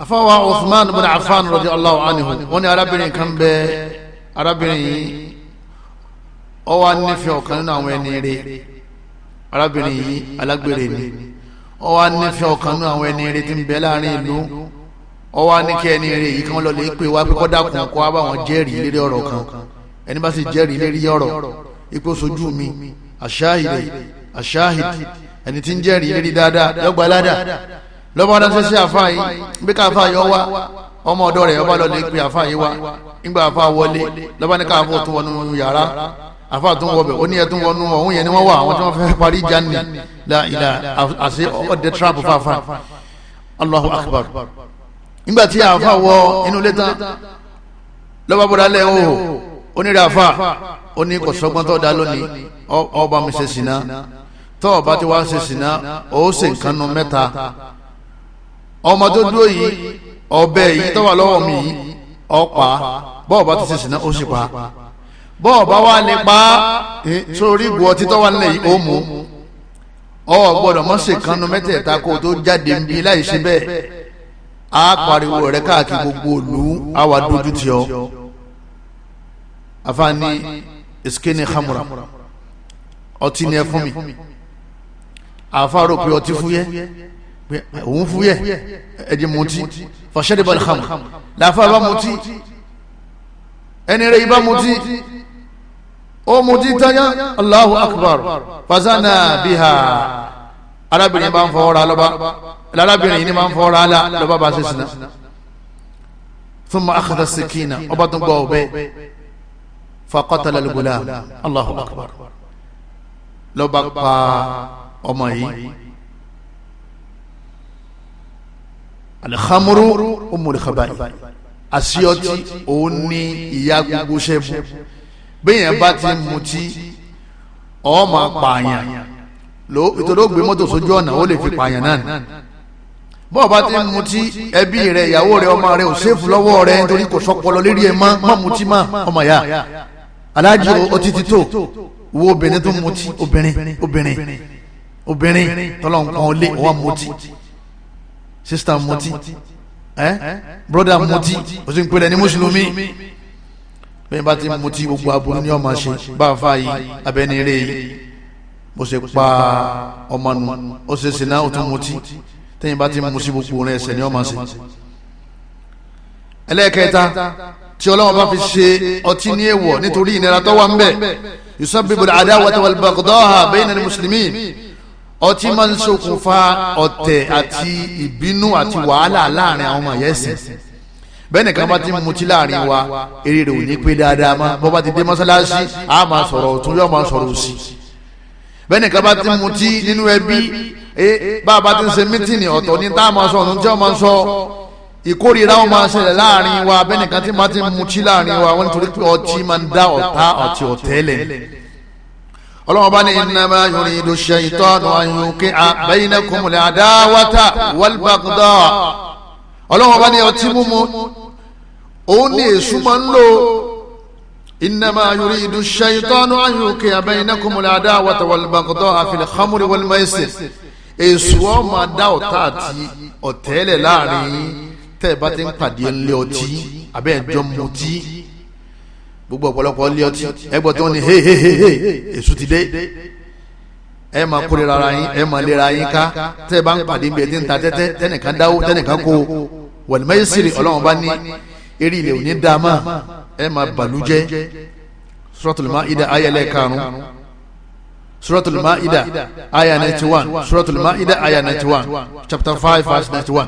afawa Uthman ibn Affan radiyallahu anhu wọ́n ní arábìnrin kan bẹ arábìnrin yìí ó wà nífẹ̀ẹ́ ọ̀kan nínú àwọn ẹni rẹ̀ arábìnrin yìí alágbèrè ni ó wà nífẹ̀ẹ́ ọ̀kan nínú àwọn ẹni rẹ̀ tí ń bẹ láàrin ìlú ó wà ní kí ẹni rẹ̀ yìí kan lọ lè pè wá pé kó dákun kó wá bá wọn jẹ́rìí lérí ọ̀rọ̀ kan ẹni bá sì jẹ́rìí lérí ọ̀rọ̀ ipò sojú mi àṣáhìd ẹni tí ń jẹ́rìí lérí dáadáa yọgbà ládàá lọ́ba ọdún sẹ́sẹ́ àfáà yìí bí ká àfáà yọ wá ọmọ ọ̀dọ́ rẹ̀ ọba lọ lè pè àfáà yìí wá nígbà àfáà wọlé lọ́ba ní ká àfáà tún wọnú yàrá àfáà tún wọbẹ̀ ó ní ẹ̀ tún wọnú ọ̀hún yẹn ni wọ́n wà àwọn tí wọ́n fẹ́ parí jáde la ilà àṣẹ ọ̀dẹ trap fàáfà Allahu akbar nígbà tí àfáà wọ inú ilé tán lọ́ba bọ̀dá lẹ́ o onírẹ̀ àfáà ó ní kò sọ́gbọ́n tó dá lónìí ọba mi ṣe sìná tó ọba ti wá ṣe sìná ó ṣe nǹkan nu mẹ́ta ọmọ tó dúró yìí ọ̀bẹ yìí tó wà lọ́wọ́ mi yìí ọ̀pá bọ́ọ̀ bá ti ṣe sìná ó sì pa bọ́ọ̀ bá wà lè pa sórí ìgò ọtí tó wà nílẹ̀ yìí ó mú ọ gbọ́dọ̀ mọ́ ṣe kanu mẹ́tẹ̀ẹ̀ta kó tó jáde ń bí láì ṣe bẹ́ẹ̀ á pariwo rẹ̀ káàkiri gbogbo òlu á wà dójú tì ọ́ afaani iskini khamura ọtí ni ẹ fún mi àfa rò pé ọtí fúyẹ́ òun fúyẹ́ ẹ̀dì mutí fashariba al-khamr làáfà bá mutí ẹni rẹ̀ ibá mutí ó mutí tányá Allahu akbar fazana biha arábìnrin bá ń fọwọ́ra lọ́ba arábìnrin yìí ni bá ń fọwọ́ra lọ́ba bá ṣe sinna thumma akhadha as-sikina ọba tó gbọ́ ọ̀bẹ faqatala al-gulam Allahu akbar lọ́ba pa ọmọ yìí al-khamru ummul khaba'ith àṣìọtí òun ní ìyá gbogbo ṣẹ́bù bẹ́yẹn bá ti mutí ó máa pààyàn ìtòdó gbé mọ́tò sójú ọ̀nà ó lè fi pààyàn náà ni bọ́ọ̀ bá ti mutí ẹbí rẹ̀ ìyàwó rẹ̀ ọmọ rẹ̀ ò séèfù lọ́wọ́ rẹ̀ nítorí kò sọpọlọ lérí ẹ̀ má mutí má ọmọ ya aláàjì ọtí ti tó wo obìnrin tó mutí obìnrin tọ́lọ̀ nǹkan lé wọ́n mutí sista mutí broda mutí o sì ń pèlè ní mùsùlùmí bẹ́ẹ̀ bá ti mutí gbogbo aburú ní ọmọ ṣe bá a fà yìí abẹ́ni eré yìí bó ṣe pa ọmọ nù ó ṣe ṣìnà ó tún mutí tẹ́yìn bá ti mú sí gbogbo rẹ̀ ẹsẹ̀ ní ọmọ ṣe. ẹlẹ́ẹ̀kẹta tí Ọlọ́run bá fi ṣe ọtí ní èèwọ̀ nítorí ìnira tó wà ń bẹ̀ yusabbibu al-adawata wal-baghdha'a bayna al-muslimin ọtí máa ń ṣokùnfà ọ̀tẹ̀ àti ìbínú àti wàhálà láàrin àwọn ọmọ ẹ̀yẹ́sìn bẹ́ẹ̀ nìkan bá ti ń mutí láàrin wa eré rẹ̀ ò ní pé dáadáa mọ́ bọ́ bá ti dé mọ́sálásí a máa sọ̀rọ̀ ọ̀tún yóò máa sọ̀rọ̀ òsì bẹ́ẹ̀ nìkan bá ti ń mutí nínú ẹbí bá a bá ti ń ṣe mítìnì ọ̀tọ̀ ní tá a máa sọ ọ̀tún tí wọ́n máa sọ ìkórìíra wọn máa ṣẹlẹ̀ láàrin wa bẹ́ẹ̀ nìkan tí máa ti ń mutí láàrin wa wọ́n nítorí pé ọtí máa ń dá ọ̀tá ọ̀tẹ̀lẹ̀ ọlọ́wọ́n bá ní innama yuridu shaytanu an yuqi'a baynakumul adawata wal baghdha ọlọ́wọ́n bá ní ọtí mímu òun ní èṣù máa ń lò innama yuridu shaytanu an yuqi'a baynakumul adawata wal baghdha fil khamri wal maisir èṣù wọn máa dá ọ̀tá àti ọ̀tẹ̀lẹ̀ láàrin tẹ́ ẹ bá ti ń pàdé ńlẹ̀ ọtí abẹ́ ẹ̀jọ́ mutí gbogbo ọ̀pọ̀lọpọ̀ lé ọtí ẹgbọ́ tí wọ́n ní hehehehe èṣù ti dé ẹ máa kórira ara yín ẹ máa lera yín ká tẹ́ ẹ bá ń pàdé bí ẹ ti ń ta tẹ́tẹ́ tẹ́nìkan dáwó tẹ́nìkan kó wal maisiri ọlọ́run bá ní eré ilẹ̀ òní dáama ẹ máa bàlújẹ́ suratul maida aya ẹlẹ́karùn suratul maida aya 91 suratul maida aya 91 chapter 5 verse 91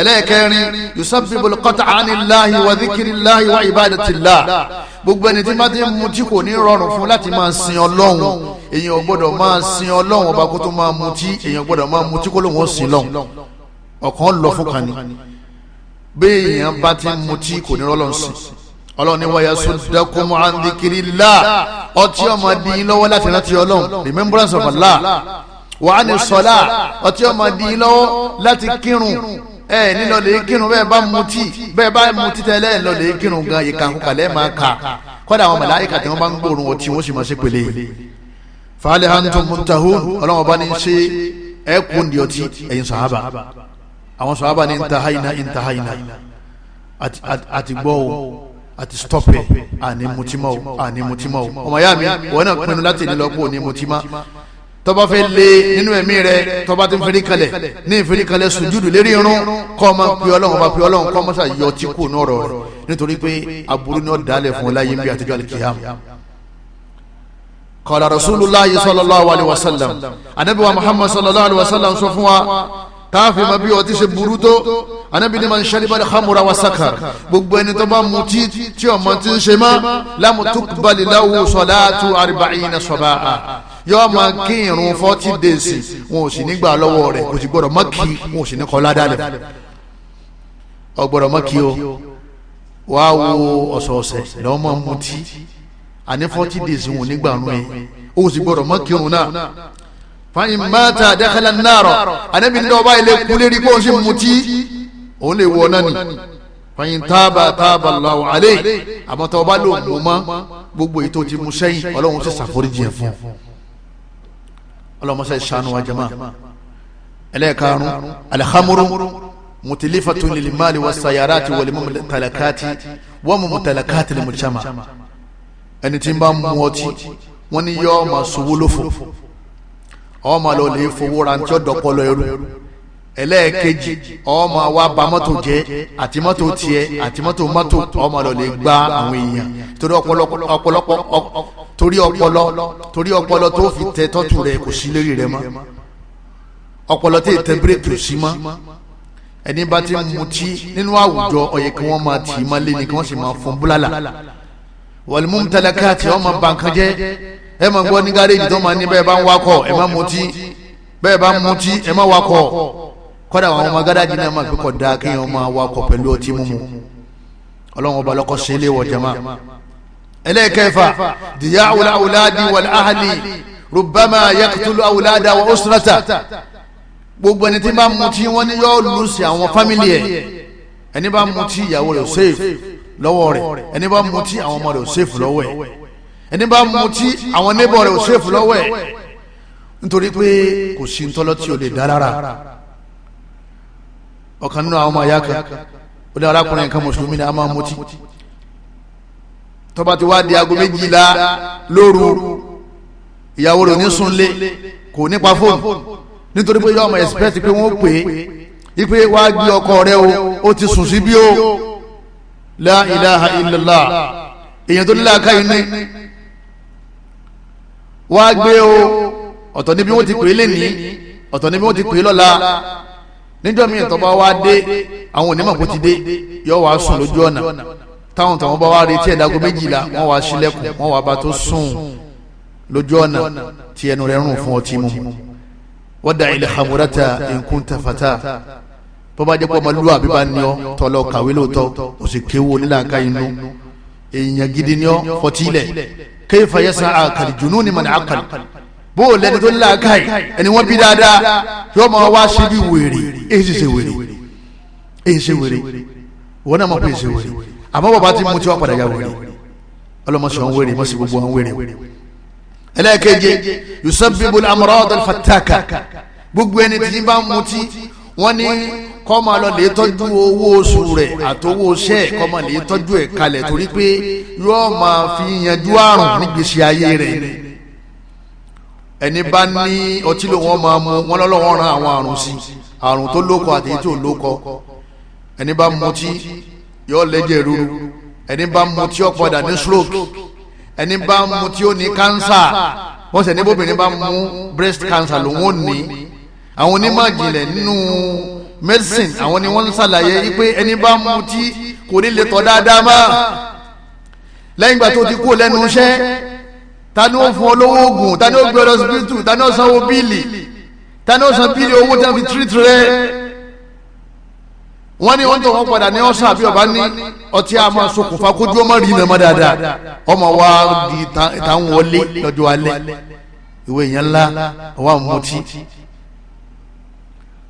ẹlẹ́ẹ̀kẹrin yusabbibu al-qat'a 'anillahi wa dhikrillahi wa ibadatillah gbogbo ẹni tí bá ti mú tí kò ní rọrùn fún láti máa sin ọlọ́run èèyàn gbọ́dọ̀ máa sin ọlọ́run ọba kó tó máa mú tí èèyàn gbọ́dọ̀ máa mú tí kó lóun ó sin lọ́hùn ọ̀kan lọ fún kan ní bí èèyàn bá ti mú tí kò ní rọlọ́run sí ọlọ́run ní wa yasuddakum 'an dhikrillah ọtí ọmọ dín lọ́wọ́ láti rántí ọlọ́run remembrance of Allah wa 'ani salah ọtí ọmọ dín lọ́wọ́ láti kírun nílò lè kírun bẹ́ẹ̀ bá mutí tẹ́lẹ̀ lọ lè kírun gan ìkàkùkàlẹ̀ máa kà kọ́dà àwọn màláíkà tí wọ́n bá ń gbóòórùn ọtí wọ́n sì máa ṣe pèlè fàálẹ̀ hantum muntahun ọlọ́wọ́n bá ní ṣe ẹ̀kún di ọtí ẹ̀yin sàhábà àwọn sàhábà ní intahayna àti gbọ́ o àti stop ẹ̀ àní mutima o ọmọ ya mi wọ́n náà pinnu láti ní lọ́pọ̀ ní mutima tọba fẹ́ lé nínú ẹ̀mí rẹ tọba tí ń fẹ́rí kalẹ̀ ní ìfẹ́rí kalẹ̀ sùjúdù lérí irun kọ́ ọmọ pé ọlọ́run bá pé ọlọ́run kọ́ mọ́sá yọ tí kò ní ọ̀rọ̀ rẹ̀ nítorí pé aburú ní ọ̀dàlẹ̀ fún ọláyé bí àtijọ́ alikiyam. Qala Rasulullah sallallahu alaihi wasallam anabi wa Muhammad sallallahu alaihi wasallam sọ fún wa káfí ma bí ọtí ṣe burú tó anabi ni man shariba al-khamra wa sakar gbogbo ẹni tó bá mutí tí ọmọ ti ń ṣe mọ́ lam tuqbal lahu salatu 40 saba'a yóò máa kí irun 40 days wọn ò sì ní gbà lọ́wọ́ rẹ̀ kò sì gbọ́dọ̀ má kí wọn ò sì ní kọ́ ládàlẹ̀ ọgbọ́dọ̀ má kí o wá wo ọ̀sọ̀ọ̀sẹ̀ lọ́wọ́ máa mutí àní 40 days wọn ò ní gbà rún ẹ o sì gbọ́dọ̀ má kí irun náà fàyín mata dakhala an-nar anabi ní ọba ilé kúlérí kó o sì mutí òun lè wọ náà ni fàyín tábà Allahu alayhi àmọ́ tó ọba lò mú mọ́ gbogbo ètò ti mú sẹ́yìn ọlọ́run sì ṣàforíjì ẹ̀ fún ọlọ́mọsá ìṣàánú wa jama ẹlẹ́ẹ̀karùn alhamuru mutilifatun lilimali wa sayarati wa limutalakati wa mutalakati limujama ẹni tí ń bá mú ọtí wọ́n ní yọ́ ma sowó lófò ọmọ lọ lè fowó ra tí ó dọ̀pọ̀lọ ẹrú ẹlẹ́ẹ̀kejì ọmọ wa ba mọ́tò jẹ́ àti mọ́tò tiẹ̀ àti mọ́tò ọmọ lọ lè gba àwọn èèyàn torí ọpọlọ tó fi tẹ tọ́tù rẹ kò sí lérí rẹ mọ́ ọpọlọ tí tẹ bírèkì ò sí mọ́ ẹni bá ti mutí nínú àwùjọ ó yẹ kí wọ́n máa tì í má lé ní kí wọ́n sì máa fún búlálà wal mumtalakati ọmọ bàǹkan jẹ́ ẹ máa gbọ́ ní gáréjì tó máa ní bẹ́ẹ̀ bá ń wakọ̀ ẹ má mutí bẹ́ẹ̀ bá ń mutí ẹ má wakọ̀ kọ́dà àwọn ọmọ gárájì náà máa fi kọ̀ dáa kí wọ́n máa wakọ̀ pẹ̀lú ọtí mímu ọlọ́run ọba lọ́kọ́ sí ilé wọ̀ jama ẹlẹ́ẹ̀kẹfà diya'u al-awladi wal-ahli rubbama yaqtulu awlada wa usrata gbogbo ẹni tí bá mutí wọ́n ní yóò lù sí àwọn fámìlì ẹ̀ ẹni bá mutí ìyàwó rẹ̀ safe lọ́wọ́ rẹ̀ ẹni bá mutí àwọn ọmọ rẹ̀ safe lọ́wọ́ ẹ̀ ẹni bá mutí àwọn neighbor rẹ̀ safe lọ́wọ́ ẹ̀ nítorí pé kò sí ntọ́lọ́ tí o lè dá lára ọ̀kan nínú àwọn ọmọ ayá kan ó dá arákùnrin kan mùsùlùmí ni a máa mutí tó bá ti wá di aago 12 lóru ìyàwó rẹ̀ ní súnlé kò nípa fóònù nítorí pé yọọ ma expect pé wọ́n pè é ipe wá gbé ọkọ rẹ̀ ó ti sùn sí bí ó la ilaha illallah èyàn tó nílá ká iní wá gbé o ọ̀tọ̀ níbi wọ́n ti pè é lẹ́ni ọ̀tọ̀ níbi wọ́n ti pè é lọ́la níjọ́ mi ìtọ́ bá wá dé àwọn onímọ̀ kò ti dé yọ wá sùn lójú ọ̀nà táwọn tàwọn bá wá retí ẹ̀dágo 12 wọ́n wá sílẹ̀kùn wọ́n wá bá tó sùn lójú ọ̀nà tí ẹnu rẹ̀ rùn fún ọtí mímu wada ilẹ̀ hamurata in kunta fata tó bá jẹ́ pọ́ ọmọlúwà àbí bá ní ọ tọ́lọ kàwé lóòótọ́ ó sì kéwò nílànká inú èèyàn gidi ní ọ fọtílẹ̀ kayfa yas'a kal jununi man aqal bó lẹni tó nílànká ẹni wọ́n bí dáadáa yóò máa wá sí bí wèrè èyí ṣe wèrè wọ́n náà mọ̀ pé ṣe wèrè àmọ́ bàbá tí mo ti wá padà ya wèrè ọlọ́mọṣẹ́ wọn wèrè mọ́sí gbogbo wọn wèrè ẹlẹ́ẹ̀keje yusabbibu al-amrad al-fattaka gbogbo ẹni tí bá ń mutí wọ́n ní kó máa lọ lè tọ́jú owó oṣù rẹ̀ àtowó iṣẹ́ kó máa lè tọ́jú ẹ̀ kalẹ̀ torí pé yóò máa fi yanjú àrùn nígbèsí ayé rẹ̀ ẹni bá ní ọtí ló wọ́n máa mu wọ́n lọ́wọ́ ran àwọn àrùn sí àrùn tó lóko àti èyí tó lóko ẹni bá mutí yóò lẹ́jẹ̀ rúru ẹni bá mutí ó padà ní stroke ẹni bá mu tí ó ní cancer wọ́n sẹ̀ ní bóbìnrin bá mú breast cancer ló wọ́n ní àwọn onímọ̀ ìjìnlẹ̀ nínú medicine àwọn ni wọ́n ń ṣàlàyé pé ẹni bá mu tí kò ní lè tọ́ dáadáa mọ́ lẹ́yìn ìgbà tó ti kú lẹ́nu iṣẹ́ ta ni ó fún ọ lówó oògùn ta ni ó gbé ọ lọ hospital ta ni ó sanwó bíìlì ta ni ó san bíìlì owó tí wọ́n fi treat rẹ wọ́n ní wọ́n tó wọ́n padà ní ọ̀sán àbí ọba ní ọtí a máa ṣokùnfà kójú ọmọ rí nàmọ́ dáadáa ọmọ wa di ìtàn wọlé lọ́jọ́ alẹ́ ìwé yẹn ńlá wà mutí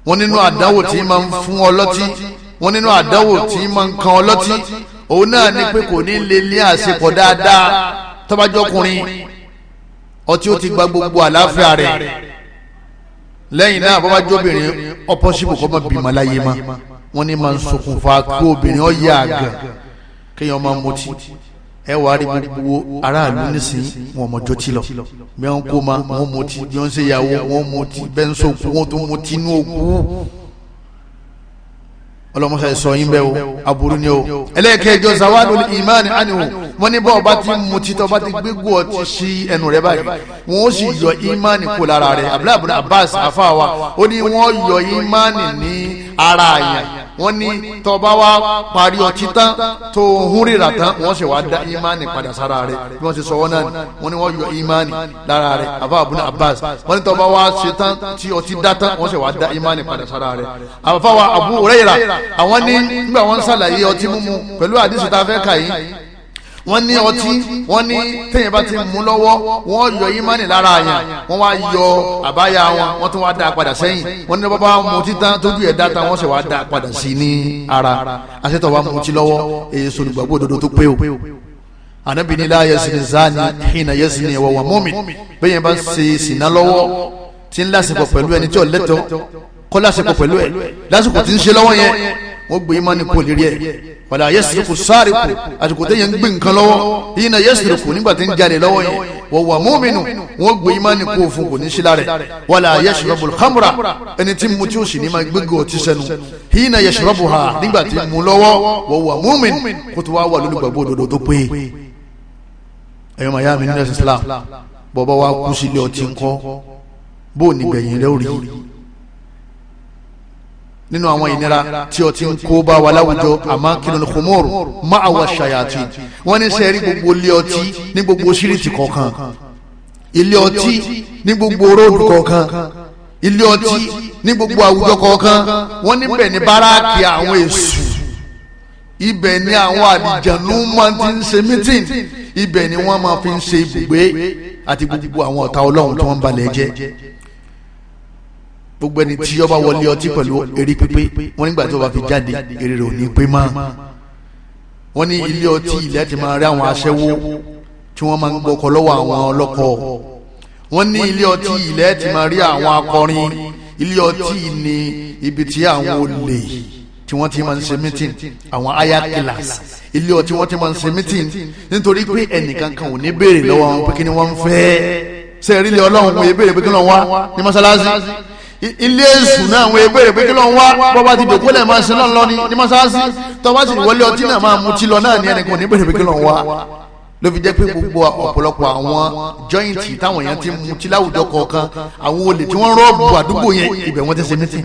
wọ́n nínú àdáwò tí máa ń fún ọlọ́tí wọ́n nínú àdáwò tí máa ń kan ọlọ́tí òun náà ní pé kò ní lè lé àṣepọ̀ dáadáa tọ́bajọ́kùnrin ọtí ó ti gba gbogbo àlàáfíà rẹ̀ lẹ́yìn náà bọ́ bá jóbìnrin ọ̀pọ̀sibù kọ́ mọ́ bímọ láyé ma wọ́n ní máa ń ṣokùnfà kí obìnrin ó yá àgàn kéèyàn máa mutí ẹ wà á rí gbogbo aráàlú nísìnyí wọn mọ̀jọ́ tí lọ bí wọ́n kó ma wọ́n mutí bí wọ́n ṣe yàwó wọ́n mutí bẹ́ẹ̀ ń sọ̀kù wọ́n tó mutí inú òkú ọlọ́mọṣẹ́ sọ yín bẹ́ẹ̀ o aburú ni o ẹlẹ́ẹ̀kẹjọ zawadul imani anihu wọ́n ní bọ́ọ̀ bá ti mutí tó bá ti gbégbó ọtí sí ẹnu rẹ̀ báyìí wọ́n ó sì yọ imani kó lára rẹ̀ Abdullahi ibn Abbas afáwa ó ní wọ́n yọ imani ní ara àyàn wọ́n ní tó bá wá parí ọtí tán tó hún rírà tán wọ́n sì wá dá imani padà sára rẹ̀ bí wọ́n ti sọ wọ́n náà wọ́n ní wọ́n yọ imani lára rẹ̀ afáwa ibn Abbas wọ́n ní tó bá wá ṣe tán tí ọtí dá tán wọ́n sì wá dá imani padà sára rẹ̀ afáwa Abu Hurairah àwọn ní nígbà wọn ṣàlàyé ọtí mímu pẹ̀lú àdìsí tá a fẹ́ kà yìí wọ́n ní ọtí wọ́n ní téèyàn bá ti mú lọ́wọ́ wọ́n yọ ìmánì lára àyàn wọ́n wá yọ àbáyá wọ́n tún wá dá a padà sẹ́yìn wọ́n ní bàbá mu títán tójú ẹ̀ dáta wọ́n sì wá dá a padà sí ní ara àṣetọ̀ wa mu ti lọ́wọ́ èyí sọ̀rọ̀ òdodo tó pé o Ànábì ní la yazni zani hina yazni wa huwa mu'min bẹ́yẹn bá ṣe sìnà lọ́wọ́ tí ń lásìkò pẹ̀lú ẹni tí ò lẹ́tọ̀ọ́ kọ́ lásìkò pẹ̀lú ẹ̀ lásìkò tí ń ṣe lọ́wọ́ yẹn wọ́n gbé imani kó lérí ẹ̀ wàlá yẹ́sìrìkù sáàrìkù àsìkò téèyàn ń gbé nǹkan lọ́wọ́ yìí na yẹ́sìrìkù nígbà tí ń jalè lọ́wọ́ yẹn wọ́n wà mọ́mìnù wọ́n gbé imani kó fún kò ní sílá rẹ̀ wàlá yẹ́sìrìkù khamra ẹni tí mu tí ó sì ní ma gbégbé ọtí sẹ́nu yìí na yẹ́sìrìkù ha nígbà tí mu lọ́wọ́ wọ́n wà mọ́mìnù kó tó wá wà lólùgbàgbọ́ òdodo tó pé ẹ̀yọ́ màá yá mi nínú Islam bọ́bá wa kú sílé ọtí ńkọ́ bó nígbẹ̀yìn rẹ̀ ó rí nínú àwọn ìnira tí ọtí ń kó bá wa láwùjọ amakinul khumur ma'a wa shayatin wọ́n ní sẹ́ẹ̀rí gbogbo ilé ọtí ní gbogbo síríìtì kọ̀ọ̀kan ilé ọtí ní gbogbo róòdù kọ̀ọ̀kan ilé ọtí ní gbogbo àwùjọ kọ̀ọ̀kan wọ́n níbẹ̀ ní báráàkì àwọn èṣù ibẹ̀ ni àwọn àlìjànú máa ti ń ṣe mítìn ibẹ̀ ni wọ́n máa fi ń ṣe ibùgbé àti gbogbo àwọn ọ̀tá ọlọ́run tí wọ́n ń balẹ̀ jẹ́ gbogbo ẹni tí ó bá wọlé ọtí pẹ̀lú eré pípé wọ́n nígbà tí ó bá fi jáde eré rẹ̀ ò ní pé mọ́ wọ́n ní ilé ọtí ilẹ̀ ti máa rí àwọn aṣẹ́wó tí wọ́n máa ń gbọ́kọ̀ lọ́wọ́ àwọn ọlọ́kọ̀ wọ́n ní ilé ọtí ilẹ̀ ti máa rí àwọn akọrin ilé ọtí ní ibi tí àwọn olè tí wọ́n ti máa ń ṣe mítìn àwọn aya killers ilé ọtí wọ́n ti máa ń ṣe mítìn nítorí pé ẹnìkan kan ò ní béèrè lọ́wọ́ wọn pé kí ni wọ́n ń fẹ́ sẹ́ẹ̀rí ilé ọlọ́run kò yẹ béèrè pé kí ló ń wá ní mọ́sálásí ilé èṣù náà àwọn ebèrè pé kí ló ń wá bọ́bá ti dòkó lẹ̀ máa ṣe lọ́n lọ ní mọ́sáàsì tọ́wọ́ sì wọlé ọtí náà máa mutí lọ náà ní ẹnìkan ní bèrè pé kí ló ń wá ló fi jẹ́ pé gbogbo ọ̀pọ̀lọpọ̀ àwọn jọ́ìntì táwọn èèyàn ti mutí láwùjọ kọ̀ọ̀kan àwọn olè tí wọ́n rọ́ọ̀bù àdúgbò yẹn ibẹ̀ wọ́n ti ṣe mítì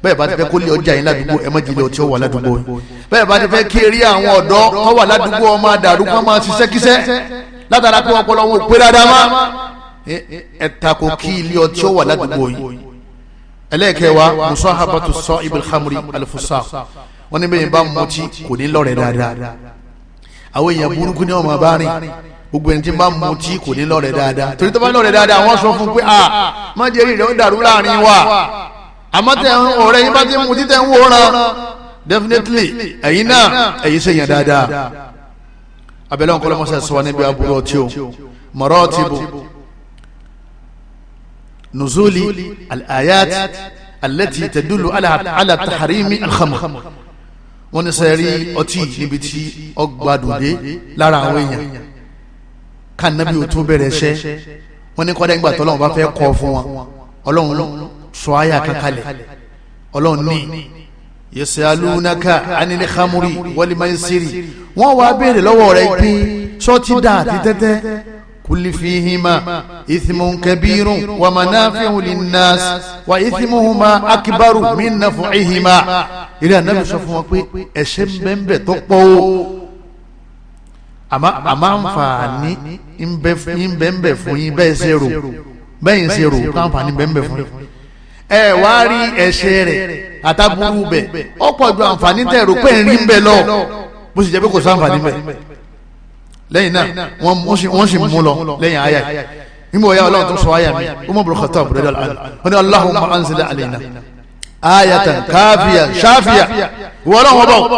bẹ́ẹ̀ bá ti fẹ́ kó lé ọjà yín ládùúgbò ẹ má jí ilé ọtí ó wà ládùúgbò yín bẹ́ẹ̀ bá ti fẹ́ kí eré àwọn ọ̀dọ́ tó wà ládùúgbò ọmọ àdàrú kó máa ṣiṣẹ́ kíṣẹ́ látara pé ọpọlọ wọn ò pé dáadáa má ẹ tako kí ilé ọtí ó wà ládùúgbò yín ẹlẹ́ẹ̀kẹwàá musahabatu sa'ibil khamri al-fusaq wọ́n ní bẹ́ẹ̀ bá mutí kò ní lọ́rẹ̀ dáadáa àwọn èèyàn burúkú ní ọmọ bá rìn gbogbo ẹni tí bá mutí kò ní lọ́rẹ̀ dáadáa torí tó bá lọ́rẹ̀ dáadáa wọ́n sọ fún pé má jẹ́ rí rẹ̀ ó dàrú láàrin wa àmọ́ tẹ̀ ń ọ̀rẹ́ yín bá ti mutí tẹ̀ ń wòran definitely ẹ̀yin náà ẹ̀yin sèyàn dáadáa abẹ́lẹ́ ọ̀kọ́lọ́mọṣẹ́ sọ wa níbi aburú ọtí o maratibu نزول الآيات التي تدل على تحريم الخمر wọ́n ní sẹ́rí ọtí níbi tí ọgbàdùn dé lára àwọn èèyàn ká nábì ó tó bẹ̀rẹ̀ ṣẹ́ wọ́n ní kọ́dá ìgbà tọ́lọ́run bá fẹ́ kọ́ fún wọn ọlọ́run sọ àyà kankalẹ̀ ọlọ́run ní yasalunaka anil khamri wal maisiri wọ́n wá béèrè lọ́wọ́ rẹ̀ pé sọ́tí dà àti tẹ́tẹ́ كل فيهما إثم كبير ومنافع للناس وإثمهما أكبر من نفعهما إلى النبي صلى الله عليه وسلم ẹ̀ṣẹ̀ ńbẹ tó pọ̀ àmọ́ àǹfààní ńbẹ fún yín bẹ́ẹ̀ ṣe rò káǹfààní ńbẹ fún yín ẹ wá rí ẹ̀ṣẹ̀ rẹ̀ àtàbúrú bẹ̀ ọ̀pọ̀ ju àǹfààní tẹ̀ rò pé ń rí ńbẹ lọ bó sì jẹ́ pé kò sáǹfààní bẹ̀ lẹ́yìn náà wọ́n sì mú lọ lẹ́yìn àyà nígbà wọ́n yá ọlọ́run tó sọ àyà mi Umar bin Khattab radiyallahu anhu wọ́n ní Allahumma anzil alayna ayatan káfíà ṣáfíà wọ́n ọlọ́run ọba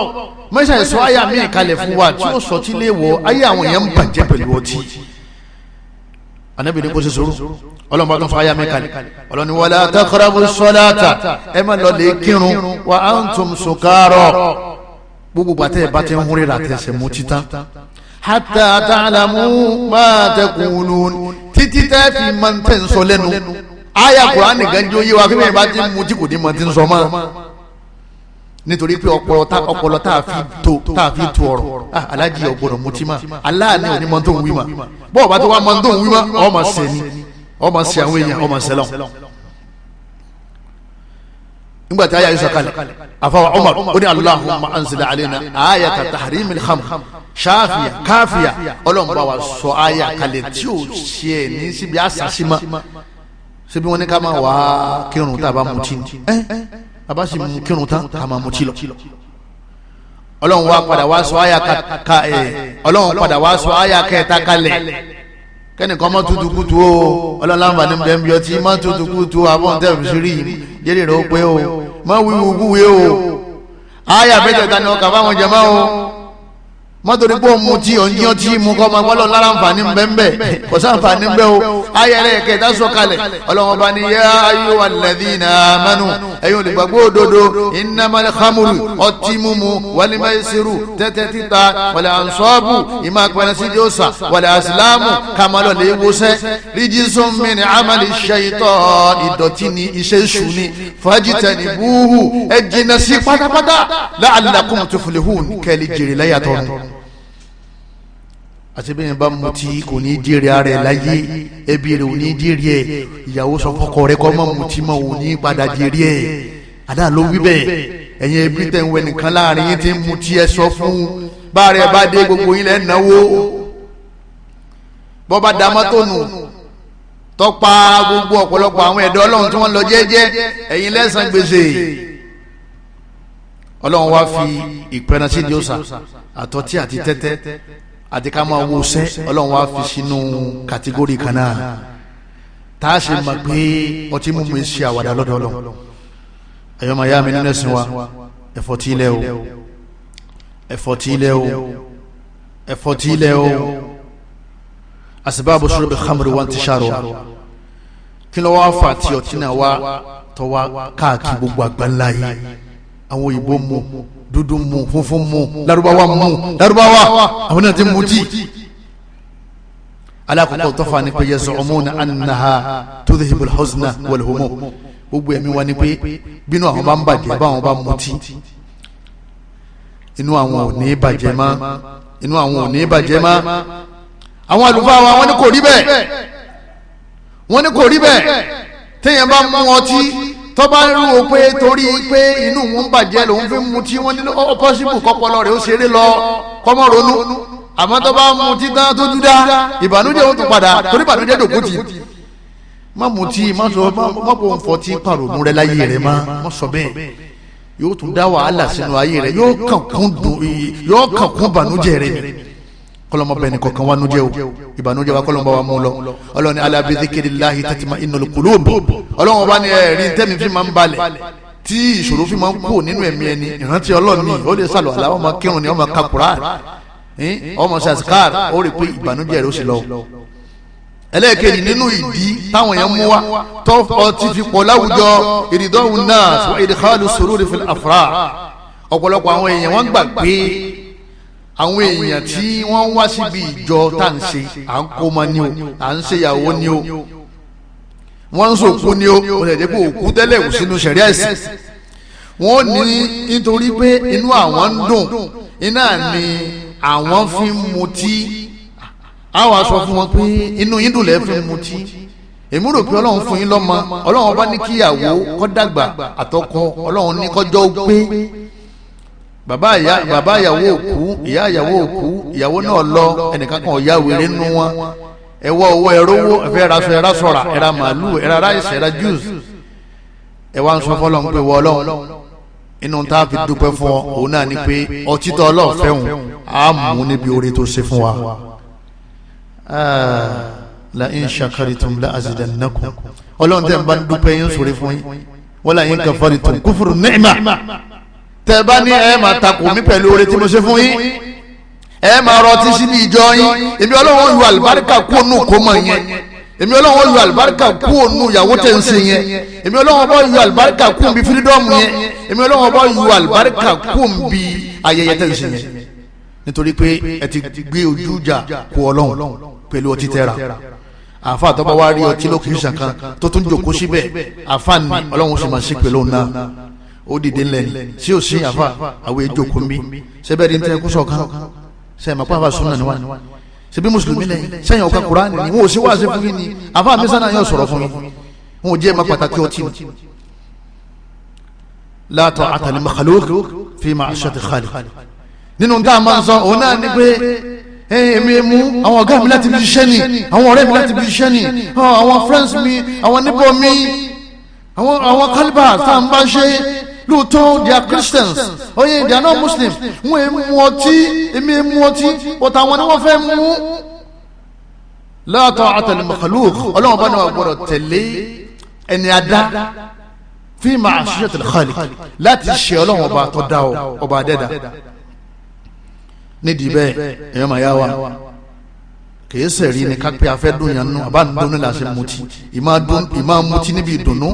mẹ́sàn sọ àyà mi kalẹ̀ fún wa tí ó sọ tí lè wọ ayé àwọn èèyàn ń bàjẹ́ pẹ̀lú ọtí anabi ní kó ṣe sùúrù ọlọ́run bá tún fa aya mẹ́kàlì ọlọ́run ní wala taqrabu salata ẹ má lọ lè kírun wa antum sukara gbogbo gbàtẹ́ bá ti ń hún rírà tẹ̀sẹ̀ mú títán hatta ta'lamu ma taqulun títí tẹ́ fi máa ń tẹ̀ ń sọ lẹ́nu aya Kùránì nìkan jó yé wa kí bẹ́ẹ̀ bá ti mú tí kò ní máa ti ń sọ mọ́ nítorí pé ọpọlọ tá a fi tu ọ̀rọ̀ alájí ọgbọdọ mutí ma aláàánú òní mọ tó ń wí ma bọ́ọ̀ bá tó wá mọ tó ń wí ma ọmọ sẹ ni ọmọ sẹ àwọn èèyàn ọmọ sẹ lọ. nígbà tí aya yìí sọ̀kalẹ̀ àfàwà Umar ó ní Allahumma anzil alayna ayata tahrimil khamr ṣáfìyà káfìyà ọlọ́run bá wa sọ aya kalẹ̀ tí ó ṣe é ní síbi àṣàṣìmá síbi wọn ní ká máa wá kírun tá a bá mutí abasi mu kírun tán ká máa mutí lọ ọlọ́run wá padà wá sọ àyà ọlọ́run padà wá sọ àyà kẹta kalẹ̀ kẹ́nìkan mọ́ tutukutu o ọlọ́run láǹfààní bẹ́ẹ̀ bí ọtí mọ́ tutukutu abọ́ntẹ́ òṣèré jẹ́rìí rẹ̀ ó pé o mọ́ wíwú wúwe o àyà mẹ́tẹ̀ẹ̀ta ni ọkà fáwọn jẹ̀mọ́ o mọ́tòrí pé òun mutí òun jí ọtí mu kọ́ ọmọ ọlọ́run láǹfààní bẹ́ẹ̀ kò sáǹfààní bẹ́ẹ̀ o àyà rẹ̀ kẹta sọ kalẹ̀ ọlọ́run bá ní yá ayyuhal ladhina amanu ẹ̀yin olùgbàgbọ́ òdodo innamal khamru ọtí mímu wal maisiru tẹ́tẹ́ títa wal ansabu ìmọ̀ àpẹẹrẹ sí jọ́sà wal azlamu kàmálọ̀ lè wọ́sẹ́ rijsun min amali shaytan ìdọ̀tí ni iṣẹ́ èṣù ni fajtanibuhu ẹ jìnnà sí pátápátá la'allakum tuflihun kẹ́lí jèrè láyàtọ̀ àti bí yẹn bá mutí kò ní jèrè ara ẹ̀ láyé ẹbí rẹ̀ ò ní jèrè ẹ̀ ìyàwó sọ fọkọ rẹ̀ kọ́ mọ́ mutí mọ́ ò ní padà jèrè ẹ̀ àdá ló wí bẹ́ẹ̀ ẹ̀yin ẹbí tẹ̀ ń wẹ nìkan láàrin yín ti ń mutí ẹ sọ fún báàrẹ̀ ẹ bá dé gbogbo yín lẹ́ náwó bọ́ bá da mọ́tò nù tọ́pa gbogbo ọ̀pọ̀lọpọ̀ àwọn ẹ̀dọ́ ọlọ́run tí wọ́n lọ jẹ́jẹ́ ẹ̀yin lẹ́sàn gbèsè ọlọ́run wá fi ìpẹ́rẹ́nsì diosa àtọ́tí àti tẹ́tẹ́ àti ká máa wo sẹ́ ọlọ́run wá fi sínú kàtígórì kan náà tá a ṣe mọ̀ pé ọtí mímu ṣe àwàdà lọ́dọ̀ ọlọ́run ẹ̀yọ́ máa yá mi nínú ẹ̀sìn wa ẹ̀fọ́ tí ilẹ̀ o ẹ̀fọ́ tí ilẹ̀ o ẹ̀fọ́ tí ilẹ̀ o asbabu shurbi khamri wa intisharuha kí ló wá fà tí ọtí náà wá tọ́ wá káàkiri gbogbo àgbáńlá yìí àwọn òyìnbó mu dúdú mu funfun mu Lárúbáwá àwọn náà ti mutí alákòókò tọ́fà ni pé yaz'umuna annaha tudhhibul huzna wal humum gbogbo ẹ̀mí wa ni pé bínú àwọn bá ń bàjẹ́ báwọn bá mutí inú àwọn ò ní bàjẹ́ má àwọn àlùfáà wa wọ́n ní kò rí bẹ́ẹ̀ téèyàn bá mú ọtí tọ́ba ń rú o pé torí pé inú wọn ń bàjẹ́ lòun fi mu tí wọ́n ní ọ́pọ́sibù kọ́pọ́lọ́ rẹ̀ ó ṣeré lọ kọ́mọ́ ronú àmọ́ tọ́ba mu tí tán tó dúdá ìbànújẹ́ ó tún padà torí ìbànújẹ́ dòkó tì má mu tí má bò ń fọtí pàrònú rẹ láyé rẹ má sọ bẹ́ẹ̀ yóò tún dá wàhálà sínú ayé rẹ yóò kàn kún ìbànújẹ́ rẹ kọlọmọ bẹ́ẹ̀ ni kọ̀ọ̀kan wá nújẹ́ o ìbànújẹ́ wa kọlọmọ wa mú lọ ọlọ́ni ala bi dhikrillahi tatma'innul qulub ọlọ́wọ́n bá ní ẹ̀rí tẹ́mi fi máa ń balẹ̀ tí ìṣòro fi máa ń kó nínú ẹ̀mí ẹni ìrántí ọlọ́ọ̀ni ó lè sàlọ̀ àlà ọmọ kírun ni ọmọ kakura ọmọ saskar ó rí pé ìbànújẹ́ rẹ̀ ó sì lọ. ẹlẹ́ẹ̀kejì nínú ìdí táwọn èèyàn mú wa tó ọtí fi pọ̀ láwùjọ iridawun nas wa idkhalu sururi fil afrah ọ̀pọ̀lọpọ̀ àwọn èèyàn wọ́n gbà pé àwọn èèyàn tí wọ́n wá síbi ìjọ tá ń ṣe à ń kó ma ní o à ń ṣe ìyàwó ní o wọ́n ń sòkú ní o ó lè dé pé òkú tẹ́lẹ̀ kù sínú ṣẹ̀ríà ẹ̀sìn wọ́n ní nítorí pé inú àwọn ń dùn iná ni àwọn fi ń mutí àwọn aṣọ fún wọn pé inú yín dùn lẹ́ fi ń mutí èmi rò pé ọlọ́run fún yín lọ́mọ ọlọ́run bá ní kíyàwó kó dàgbà àtọkọ ọlọ́run ní kọjọ́ pé bàbá ìyàwó òkú ìyá ìyàwó òkú ìyàwó náà lọ ẹnìkan kan ọ̀yá wèrè nínú wọn ẹwọ́ owó ẹrówó ẹfẹ́ raṣọ ẹra sọ̀ra ẹra màálù ẹra ráìsì ẹra jùs ẹwà ń sọ fọlọ́n pé wọ́ ọlọ́run inú tá a fi dúpẹ́ fún ọ òun náà ni pé ọtítọ́ ọlọ́ọ̀fẹ́ hùn á mú níbi oore tó ṣe fún wa. la in shakaritum la azidannakum ọlọ́run tẹ́ ń bá ń dúpẹ́ yín sórí fún yín wala in kafaritum kufru ni'ma tẹ́ bá ní ẹ máa takò mí pẹ̀lú oore tí mo ṣe fún yín ẹ máa rọtí síbi ìjọ yín èmi ọlọ́run yọ àlùbáríkà kó nù kó mọ̀ yẹn èmi Ọlọ́run yọ àlùbáríkà kú ònú ìyàwó tẹ̀ ń ṣe yẹn èmi Ọlọ́run bá yọ àlùbáríkà kú ònbí fírídọ́ọ̀mù yẹn èmi Ọlọ́run bá yọ àlùbáríkà kú ònbí ayẹyẹ tẹ̀ ń ṣe yẹn nítorí pé ẹ ti gbé ojú ìjà kú Ọlọ́run pẹ̀lú ọtí tẹ́ra àfa àtọ́ba wa rí ọtí lókìrìsàn kan tó tún jòkó síbẹ̀ àfa ni Ọlọ́run sì máa ṣe pẹ̀lú òun náà ó dìde ńlẹ̀ ni sí ò sí àfa àwọn èjòkó ń bí sẹ́bẹ̀ẹ́ di ń tẹ́ kó sọ̀kan sẹ́yìn máa pàfà súnà níwá ṣebí mùsùlùmí lẹ́yìn sẹ́yìn ọ̀ka kùránì ni wọn ò sí wá sí fún yín ni àfa mi sànà yóò sọ̀rọ̀ fún yín wọn ò jẹ́ ẹ̀ma pàtàkì ọtí ni la ta'ata li makhluq fi ma'ashati khaliq nínú tá a máa ń sọ òun náà ni pé èmi mú àwọn ọ̀gá mi láti fi ṣiṣẹ́ ni àwọn ọ̀rẹ́ mi láti fi ṣiṣẹ́ ni àwọn friends mi àwọn níbọ̀ mi àwọn kálíbà tá à ń bá ṣe lóòótọ́ they are Christians oye they are not Muslims wọ́n ẹ̀ mú ọtí èmi ẹ̀ mú ọtí ọ̀tá àwọn ni wọ́n fẹ́ mú. la ta'ata li makhluq ọlọ́wọ́n bá ní wà gbọ́dọ̀ tẹ̀lé ẹni adá fi ma'ashiyatil khaliq láti ṣe ọlọ́wọ́n bá tó dá ọba adẹ́dá nídìí bẹ́ẹ̀ èèyàn máa yá wa kìí sẹ̀rí ni kápẹ́ afẹ́ dùn yàn nù àbá dùn ní làṣẹ mutí ìmá mutí níbi ìdùnnú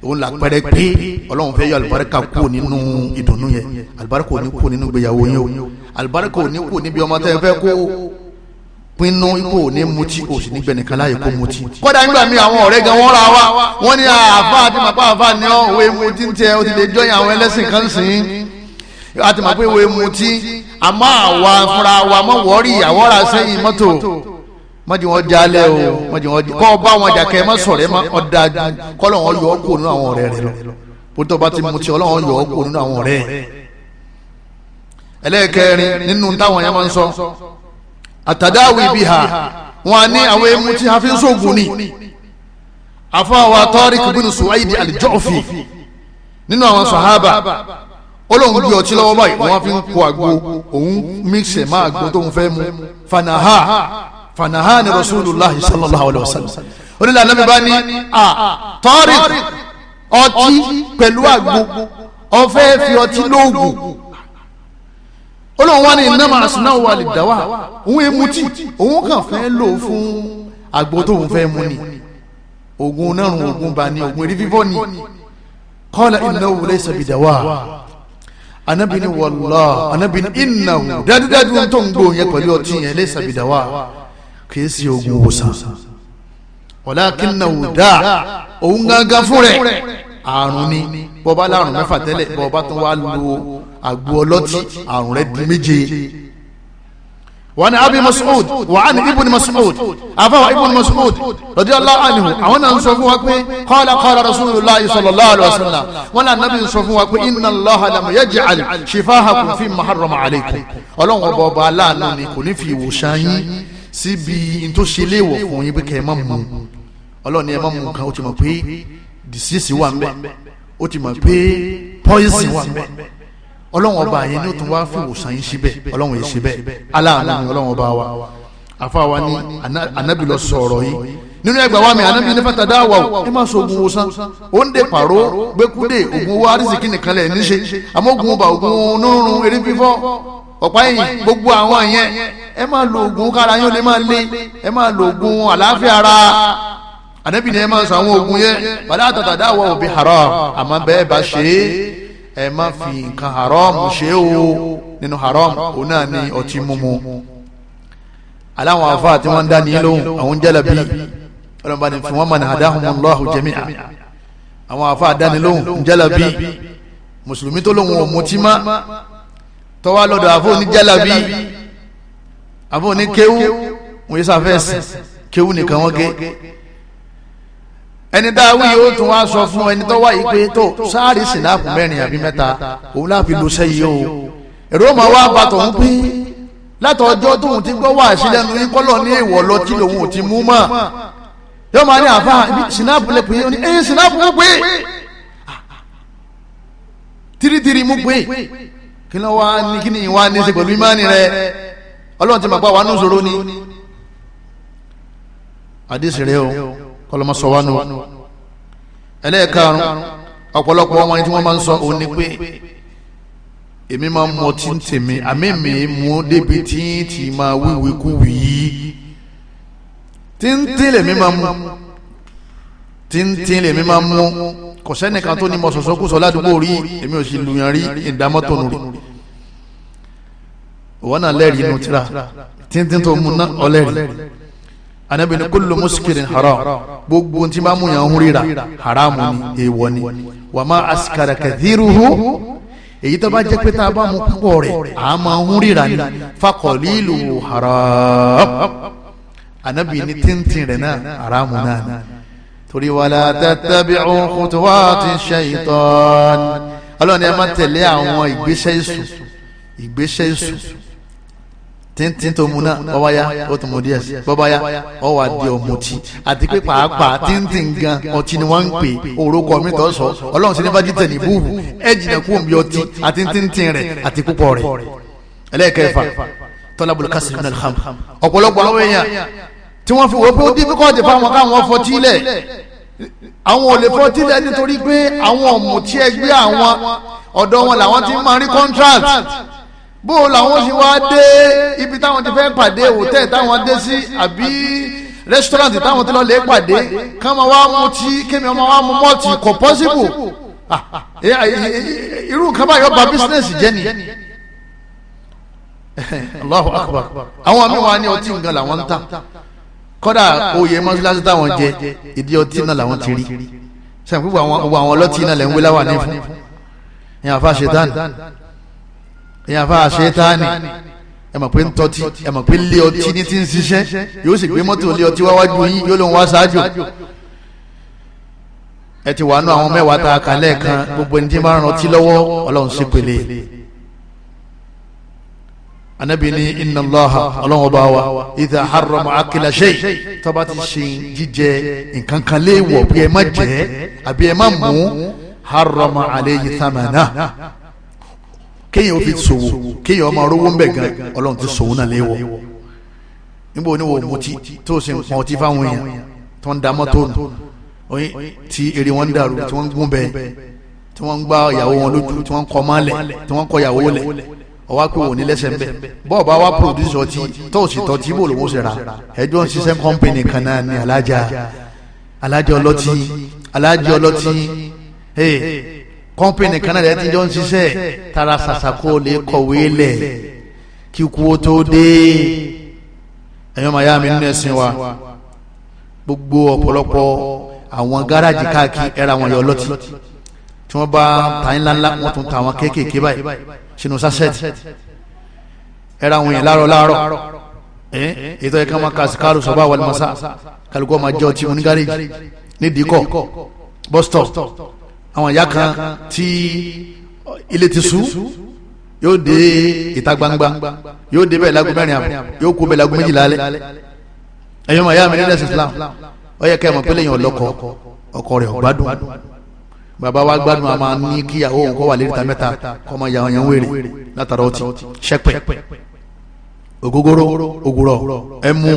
òun là pẹ́rẹ́ pé ọlọ́run fẹ́ yọ àlùbáríkà kú nínú ìdùnnú yẹn àlùbáríkà ò ní kú nínú ìgbéyàwó yẹn o àlùbáríkà ò ní kú níbi ọmọ tẹ́ ẹ fẹ́ kó pinnu ipò ní mutí o sì ní gbẹ̀nìkan láàyè kó mutí. kódà nígbà míì àwọn ọ̀rẹ́ gan wọ́n ra wa wọ́n ní àfa àti màpá àfa ni ọ́ òwe mutí ń tẹ o ti lè jọyìn àwọn ẹlẹ́sìn kan sìn àti màpá òwe mutí àmọ́ àwa fúnra wa mọ̀ wọ́ọ́rì àwọ̀rà sẹ́yìn mọ́tò mọ́jú wọn jalè o mọ́jú wọn kọ́ ọba wọn jàkẹ́ mọ́ sọ̀rọ̀ ẹ mọ́ ọ̀dájú kọ́lọ̀ wọn yọ ọ́ kó nínú àwọn ọ̀rẹ́ rẹ lọ bótó bá ti mutí ọlọ́wọ́n yọ ọ́ kó nínú àwọn ọ̀rẹ́ ẹlẹ́ẹ̀kẹrin nínú táwọn yẹn máa ń sọ àtàdáwì biha wọn ní àwọn emu tí a fi ń sóògùn ni àfọwọ́ Tariq bin Suwaid al-Ju'fi nínú àwọn sàhábà olóhùn gbé ọtí lọ́wọ́ báyìí wọ́n fi ń kó àgbo òun mixẹ̀ máa àgbo tóun fẹ́ mu fanaha ni Rasulullahi sallallahu alayhi wa sallam onílẹ̀ anábì bá ní Tariq ọtí pẹ̀lú àgbo ọ̀fẹ́ fi ọtí lóògùn olóhùn wa ní innama asna'u lid-dawa òun emutí òun kàn fẹ́ lò fún àgbo tóun fẹ́ mu ni oògùn nárùn oògùn bá ní oògùn èrí fífọ́ ni qala innahu laysa bidawa anabi ni wallah anabi ni innahu dájúdájú tó ń gbó yẹn pẹ̀lú ọtí yẹn laysa bidawa kìí sí oògùn òsàn walakinnahu da' òun gángan fún rẹ̀ àrùn ni bọ́ba lárùn mẹ́fà tẹ́lẹ̀ bọ́ba tó wá lu àgbo ọlọ́tí àrùn rẹ̀ di méje. wa ni abi Mas'ud wa ani ibn Mas'ud afawa ibn Mas'ud radiyallahu anhu àwọn náà ń sọ fún wa pé qala rasulullah sallallahu alaihi wasallam wọn náà nàbí ń sọ fún wa pé inna Allaha lam yaj'al shifahakum fi ma harrama alaykum ọlọ́run ọba aláàánú ni kò ní fi ìwòsàn yín síbi tó ṣe léèwọ̀ fún yín pé kẹ́ ẹ má mú ọlọ́run ni ẹ má mú nǹkan ó ti mọ̀ pé disease wà ń bẹ ó ti mọ̀ pé poison wà ń bẹ ọlọ́run ọba yẹn ní ó tún wá fi ìwòsàn yín síbẹ̀ ọlọ́run yìí síbẹ̀ aláàánú ni ọlọ́run ọba wa àfáwa ní anabi lọ sọ̀rọ̀ yìí nínú ẹgbàá wa mi anabi ní fatadawaw ẹ má sọ oògùn wòsàn ó ń dè pàrọ̀ gbẹkúdè oògùn owó arísìkí nìkan lẹ̀ níṣe àmọ́ oògùn ọba oògùn nírun erí fífọ́ ọ̀pá ẹ̀yìn gbogbo àwọn yẹn ẹ má lo oògùn kára yín ó lè má lé ẹ má lo oògùn àlàáfíà ara anabi ni ẹ máa sọ àwọn oògùn yẹn wala tatadawaw bi haram àmọ́ bẹ́ẹ̀ bá ṣe ẹ má fi nǹkan haram ṣe o nínú haram òun náà ní ọtí mímu aláwọn afa tí wọ́n ń dá ní lóhùn àwọn jalabi ọlọ́mọba ní fún wọn mọ̀ ní hadahumullahu jami'a àwọn afa dáni lóhùn jalabi mùsùlùmí tó lóhùn ọ̀mùtí má tọ́wá lọ́dọ̀ àfọ̀ ní jalabi àfọ̀ ní kéwú wọ́n yé sáfẹ́sì kéwú nìkan wọ́n gé ẹni dáwí yóò tún wá sọ fún ẹni tó wá yìí pé tó sáàrì sinapu mẹ́rin àbí mẹ́ta òun láfi lo sẹ́yìí o èrò máa wá bàtọ̀ ń pín látọjọ́ tóun ti gbọ́ wá sílẹ̀nu yín kọ́lọ̀ ní èèwọ̀ lọ tí lòun ò ti mú mọ́ yóò máa ní àfa sinapu lè pè é ní ẹ̀yìn sinapu mú pé tírítírí mú pé kí ló wá ní kí ni ìwà ní í ṣe pẹ̀lú ìmánì rẹ ọlọ́run ti mọ̀ pé àwọn àánú ṣòro ni àdìsí rẹ o kọlọmọ sọ wá nù ẹlẹ́ẹ̀karùn ọ̀pọ̀lọpọ̀ wọn tí wọ́n máa ń sọ òun ni pé èmi máa ń mọ tí ń tèmi àmì mi mú débi tí tí máa wíwí kú wí tíntín lèmi máa mú tíntín lèmi máa mú kò sẹ́nìkan tó ní mọ sọ̀sọ́kùsọ ládùúgbò rí èmi ò sì lùyàn rí ìdámọ́tò nù rí òwò náà lẹ́rìí inú tíra tíntín tó mú náà ọlẹ́rìí Ànábì ní kullu muskirin haram gbogbo tí máa mú yàn ń ríra haramu ni èèwọ̀ ni wa ma askara kathiruhu èyí tó bá jẹ́ pé tá a bá mú púpọ̀ rẹ̀ a máa ń ríra ni fa qaliluhu haram Ànábì ní tíntín rẹ̀ náà haramu náà ni torí wala tattabi'u khutuwati shaytan ọlọ́ni ẹ má tẹ̀lé àwọn ìgbésẹ̀ èṣù tíntín tó mu náà bọ́báyá ó tún mú díẹ̀ sí bọ́báyá ọ wà di ọ̀mùtí àti pé pàápàá tíntín gan ọtí ni wọ́n ń pè orúkọ mi tó sọ ọlọ́run sí ní bá jíjẹ ní búùbù ẹ jìnà kú omi ọtí àti tíntín rẹ̀ àti púpọ̀ rẹ̀ ẹlẹ́ẹ̀kẹfà talabul kasri min al-khamr ọ̀pọ̀lọpọ̀ àwọn èèyàn tí wọ́n fi wò pé ó dífíkọ́ọ̀tì fáwọn káwọn fọtílẹ̀ àwọn ò lè fọtílẹ̀ nítorí pé àwọn ọ̀mùtí ẹgbẹ́ àwọn ọ̀dọ́ wọn làwọn ti máa rí contract bó làwọn ṣe wá dé ibi táwọn ti fẹ́ pàdé hòtẹ́ẹ̀ táwọn dé sí àbí rẹ́sítọ́rántì táwọn ti lọ lè pàdé ká máa wá mú tí kémi ọmọ wa mú mọ́ọ̀tì kò pọ́sibù irú nǹkan báyọ̀ bà bísínẹ́sì jẹ́ ni Allahu Akbar àwọn àmì wa ní ọtí nǹkan làwọn ń tà kọ́dà oyè mọ́sálásí táwọn jẹ ìdí ọtí náà làwọn ti rí sẹ́yìn púpọ̀ àwọn ọlọ́tí náà lẹ́ ń wé láwà ní fún ìyàn àfa ṣetán ìyàn àfa ṣetánì ẹ mọ̀ pé ń tọ́tí ẹ mọ̀ pé lé ọtí ní ti ń ṣiṣẹ́ yóò sì gbé mọ́tò lé ọtí wáwájú yín yóò lóun wá ṣáájú ẹ ti wà nú àwọn mẹ́wàá tá a kà lẹ́ẹ̀kan gbogbo ẹni tí máa ń rántí lọ́wọ́ ọlọ́run sí pèlè anabi ni inna allaha ọlọ́run ọba wa idha harrama akila shay tó bá ti ṣe jíjẹ nǹkan kan léèwọ̀ bí ẹ má jẹ àbí ẹ má mú harrama alayhi thamana kéèyàn ó fi ṣòwò kéèyàn ọmọ rówó ń bẹ̀ gan ọlọ́run ti ṣòwò náà léèwọ̀ níbo ni wò mutí tó o sì ń pọn ọtí fáwọn èèyàn tó ń da mọ́tò nù oyin tí èrè wọn ń dàrú tí wọ́n ń gún bẹ́ẹ̀ tí wọ́n ń gbá ìyàwó wọn lójú tí wọ́n ń kọ́ mọ́lẹ̀ tí wọ́n ń kọ́ ìyàwó lẹ̀ ọwọ́ pé wò ní lẹ́sẹ̀ ń bẹ̀ bọ́ọ̀ bá wá produce ọtí tó o sì tọ́ tí bò lówó ṣe ra ẹjọ́ ń ṣiṣẹ́ kọ́ńpìnì kan náà ní alájà ọlọ́tí kọ́ńpìnì kan náà rẹ̀ ti jọ ń ṣiṣẹ́ tara ṣàṣàkó lè kọ̀wé lẹ̀ kí kú ó tó dé ẹ̀yọ́ màá yá mi nínú ẹ̀sìn wa gbogbo ọ̀pọ̀lọpọ̀ àwọn gáràjì káàkiri ẹ̀rọ àwọn ẹ̀yọ́ ọlọ́tí tí wọ́n bá ta ńlá ńlá wọ́n tún ta àwọn kéékèèké báyìí sínú sásẹ̀tì ẹ̀rọ àwọn èèyàn láàárọ̀ ètò ẹ̀ka máa kàṣíkàrù sọ̀bá wal masa kálukọ́ máa jẹ́ ọtí wọn ní gáréjì ní dìíkọ̀ bọ́stọ̀ àwọn ìyá kan tí ilé ti sú yóò dé ìta gbangba yóò dé bẹ́ẹ̀ lágùn mẹ́rin àbọ̀ yóò kó bẹ́ẹ̀ lágùn méjìlá alẹ́ ẹ̀yọ́ màá yá mi nílẹ̀ Islam ó yẹ kẹ́ ẹ̀ mọ̀ pé lẹ́yìn ọlọ́kọ̀ ọkọ rẹ̀ ọ̀gbádùn bàbá wa gbádùn a máa ní kíyàwó òun kọ́ wà lérí ta mẹ́ta kọ́ máa yàwọn yẹn wèrè látara ọtí ṣẹ́pẹ̀ ògógóró ògùrọ̀ ẹmu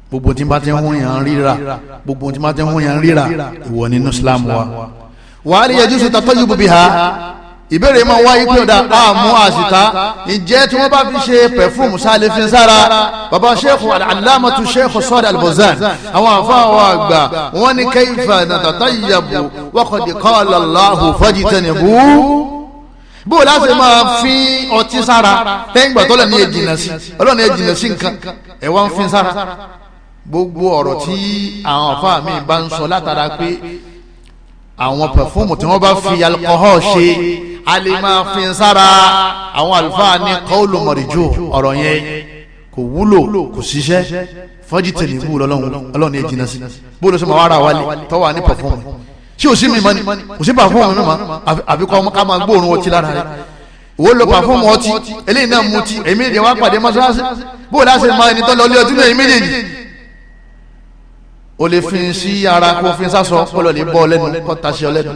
gbogbo tí bá ti ń hún yàn ríra gbogbo tí bá ti ń hún yàn ríra ìwọ nínú Islam wa. wàá rí ẹjú sọta tọ́jú bùbí ha ìbéèrè máa wáyé pé ọ̀dà àmú àṣìta ǹjẹ́ tí wọ́n bá fi ṣe pẹ̀fúmù sáálé fi ń sára bàbá sheikh alámàtú sheikh Salih Al-Fawzan àwọn àfáàwọ̀ àgbà wọ́n ní kayfa natatayyabu wa qad qala Allahu fajtanibu bó láti máa fi ọtí sára lẹ́yìn ìgbà tó lẹ́ ní ẹ̀jìnà sí ọlọ́ni ẹ̀jìnà sí nǹkan ẹ̀wà ń fi sára gbogbo ọ̀rọ̀ tí àwọn àfáà mi bá ń sọ látara pé àwọn pẹ̀fúmù tí wọ́n bá fi alcohol ṣe a lè máa fi sára àwọn àlùfáà ní qawlu marju ọ̀rọ̀ yẹn kò wúlò kò ṣiṣẹ́ fọ́jìtẹ̀lì bú ọlọ́run ní ẹ̀jìnà sí bó ló ṣe máa wára wálé tọ́wà ní pẹ̀fúmù tí ò sí mi mọ́ni kò sí pẹ̀fúmù mi mọ́ àbíkọ́ ká máa gbóòórùn ọtí lára rẹ̀ wo lo pẹ̀fúmù ọtí eléyìí náà mutí èmi ìdè wá pàdé mọ́ṣáláṣí bó láṣẹ máa ẹni tọ́lọ ilé ọtí náà èmi méjèèjì o lè fi sí ara kó fi sásọ kọlọ lè bọ́ ọlẹ́nu kọ́ ta sí ọlẹ́nu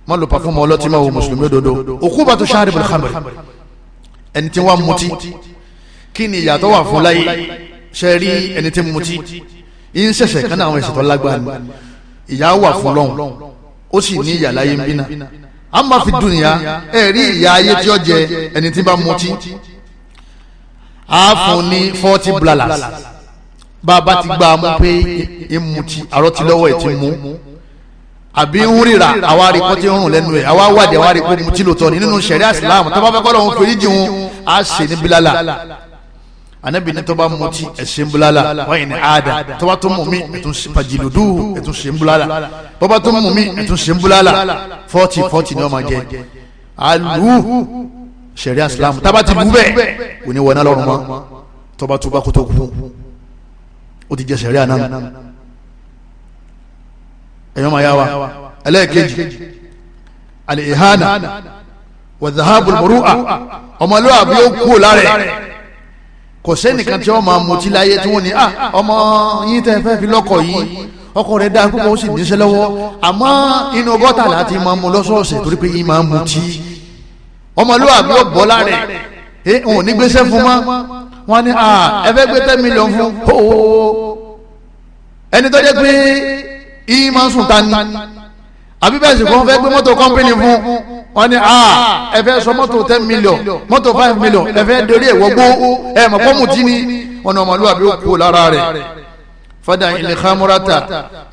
má lo pàfọ́mù ọlọ́tí máa wo mùsùlùmí òdodo uqubatu sharibul khamr ẹni tí wọ́n mutí kí ni ìyàtọ̀ wà fún láyé ṣe rí ẹni tí mutí yín ṣẹ̀ṣẹ̀ kan náà àwọn ìṣètò lágbára ni ìyà wà fún lọ́hùn ó sì ní ìyà láyé ń bínà amma fi dunya ẹ rí ìyà ayé tí ó jẹ ẹni tí bá mutí á fún ní 40 blalas bàbá ti gbà mú pé ìmùtí àrọ́tí lọ́wọ́ ẹ̀ ti mú àbí ń ríra àwa rí kọ́ tí ń rùn lẹ́nu ẹ̀ àwa wádìí àwa rí kó mutí lòótọ́ ní nínú ṣẹ̀ríà Islam tó bá fẹ́ kọ́ lọ́hún fèrè jìun á ṣe ní bílálà anabi ní tó bá mutí ẹ̀ṣẹ̀ ń bílálà wáyé ní àádá tó bá tó mú mi ẹ̀tún fàjìlódù ẹ̀tún ṣe ń bílálà tó bá tó mú mi ẹ̀tún ṣe ń bílálà 40 ni wọ́n máa jẹ alù ṣẹ̀ríà Islam tábà ti bú bẹ́ẹ̀ kò ní wọná lọ́rùn mọ́ tó bá tó bá kó tó kú ó ti jẹ ṣẹ̀ríà náà ẹ̀yọ́ máa yá wa ẹlẹ́ẹ̀kejì al-ihana wa dhahabul muru'a ọmọlúwàbí ó kú lára kò sẹ́nìkan tí wọ́n máa mutí láyé tí wọ́n ní ọmọ yín tẹ́ fẹ́ fi lọ́kọ̀ yìí ọkọ rẹ̀ dáa púpọ̀ ó sì níṣẹ́ lọ́wọ́ àmọ́ inú bọ́tà láti máa mú lọ́sọ̀ọ̀sẹ̀ torí pé yín máa mutí ọmọlúwàbí ó bọ́ lára òun ò ní gbéṣẹ́ fún mọ́ wọ́n ní ẹ fẹ́ gbé 10 million fún ẹni tó jẹ́ pé yín máa ń sùn tani àbí bẹ́ẹ̀ sì kàn fẹ́ gbé mọ́tò kọ́mpínì fún wọn ni ẹ fẹ́ sọ mọ́tò 10 million mọ́tò 5 million ẹ fẹ́ dorí ẹ̀wọ́ gbó ẹ mọ̀ pọ́ mutí ni ọ̀nà ọmọlúwàbí ó kú lára rẹ̀ fada ilẹ̀ khamurata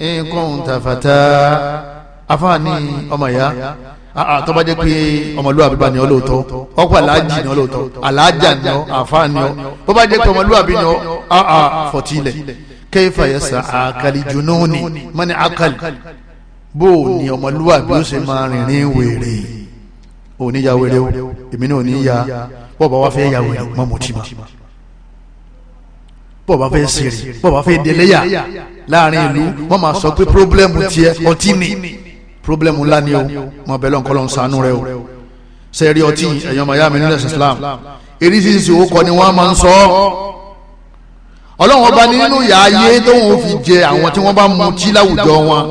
nǹkan tàfàtà afáàní ọmọ ìyá tó bá jẹ́ pé ọmọlúwàbí bá ní ọ lóòótọ́ ọkọ̀ aláàjì ní ọ lóòótọ́ aláàjà ní ọ àfáàní ọ bó bá jẹ́ pé ọmọlúwàbí ní ọ fọ̀tílẹ̀ kayfa yas'a jununi mani akal bó ni ọmọlúwàbí ó ṣe máa rìnrìn wèrè òní ya wèrè o èmi náà ní ya bọ́ọ̀bá wá fẹ́ ya wèrè mọ́ mọ́ tí ma bọ́ọ̀bá fẹ́ sèrè bọ́ọ̀bá fẹ́ délẹ́yà láàrin ìlú wọ́n máa sọ pé pírọ́blẹ́mù tiẹ̀ ọtí ni pírọ́blẹ́mù ńlá ni o mọ̀ bẹ́ẹ̀ lọ́nkọ́ lọ́n ṣàánú rẹ o sẹ́ẹ̀rí ọtí ẹ̀yàn màyá mi nílẹ̀ Islam eréṣiríṣi òkọ ni wọ́n máa ń sọ Ọlọ́run ọba nínú ìyà ayé tó wọn fi jẹ àwọn tí wọ́n bá mutí láwùjọ wọn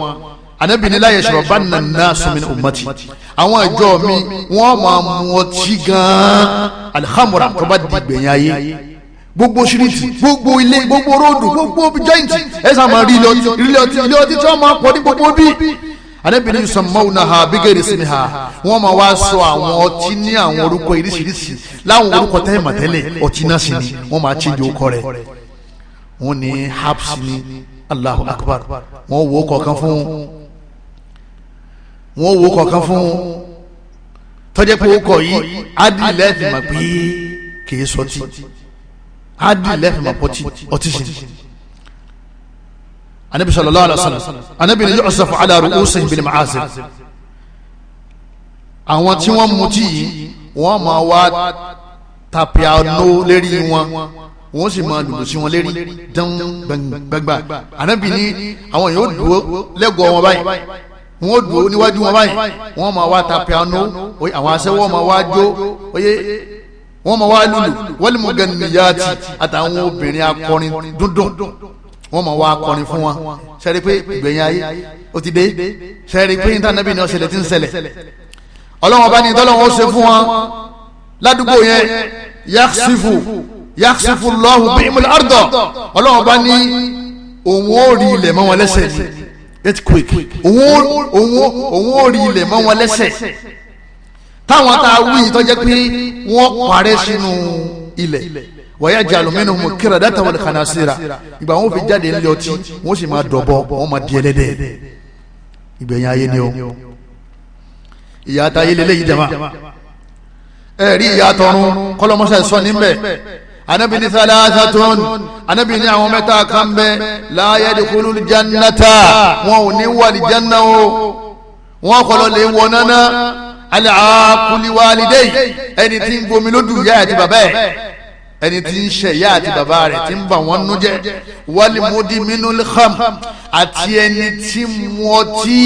Ànábì ní la yashrabanna an-nasu min ummati àwọn ìjọ mi wọ́n máa mu ọtí gan al-khamra tó bá di gbẹ̀yìn ayé gbogbo ṣíríìtì gbogbo ilé gbogbo róòdù gbogbo jọ́ìntì ẹ̀sà máa rí ilé ọtí tí wọ́n máa pọ̀ ní gbogbo bí Ànábì ní yusammawnaha bighairi ismiha wọ́n máa wá sọ àwọn ọtí ní àwọn orúkọ oríṣiríṣi láwọn orúkọ tẹ́lẹ̀ ọtí náà sì ni wọ́n máa chíjì okọ rẹ̀ wọ́n ní habs ní Allahu Akbar wọ́n wo kọ̀ọ̀kan fún tọ́jẹ́ pé ó kọ̀ yìí adìlẹ́ fi mọ̀ pé kìí sọtí adìlẹ́ fi mọ̀ pọ́tí ọtí sí Ànábì sallallahu alaihi wasallam Ànábì ní yu'safu ala ru'usihim bil ma'asir àwọn tí wọ́n mutí yìí wọ́n máa wá tapiano lérí wọn wọ́n sì máa lùlù sí wọn lérí dán gbàgbà Ànábì ní àwọn yóò dúró lẹ́gọ̀ọ́ wọn báyìí wọ́n dúró níwájú wọn báyìí wọ́n máa wá ta piano àwọn aṣẹ́wó máa wá jó wọ́n máa wá lùlù wal muganniyati àtàwọn obìnrin akọrin dúndùn wọ́n máa wá akọrin fún wọn sẹ́rí pé ìgbẹ̀yìn ayé ó ti dé sẹ́rí pé níta Ànábì ní ọ̀sẹ̀lẹ̀ tí ń ṣẹlẹ̀ Ọlọ́wọ́n bá ní ìtọ́lọ́wọ́n ó ṣe fún wọn ládùúgbò yẹn yaksifu Allahu bihimul arda Ọlọ́wọ́n bá ní òun ó rí ilẹ̀ mọ́ wọn lẹ́sẹ̀ ní earthquake òun ó rí ilẹ̀ mọ́ wọn lẹ́sẹ̀ táwọn tá a wí tó jẹ́ pé wọ́n parẹ́ sínú ilẹ̀ wa yaj'alu minhumul qiradata wal khanasira ìgbà wọn fi jáde ńlẹ̀ ọtí wọ́n sì máa dọ̀bọ̀ wọ́n máa di ẹlẹ́dẹ̀ ìgbẹ̀yìn ayé ni o ìyá àtàyè lélẹ́yìí jama ẹ̀rí ìyá tọrun kọ́lọ́mọṣẹ́ sọ níbẹ̀ Ànábì ní thalathatun Ànábì ní àwọn mẹ́ta kan bẹ la yadkhulul jannata wọn ò ní wà ní janna o wọn kọlọ lè wọ nánà al-aaquli walidayhi ẹni tí ń gbomi lódù ìyá àti bàbá ẹ̀ ẹni tí ń ṣe ìyá àti bàbá rẹ̀ tí ń bà wọ́n nú jẹ́ wal mudminul khamr àti ẹni tí mu ọtí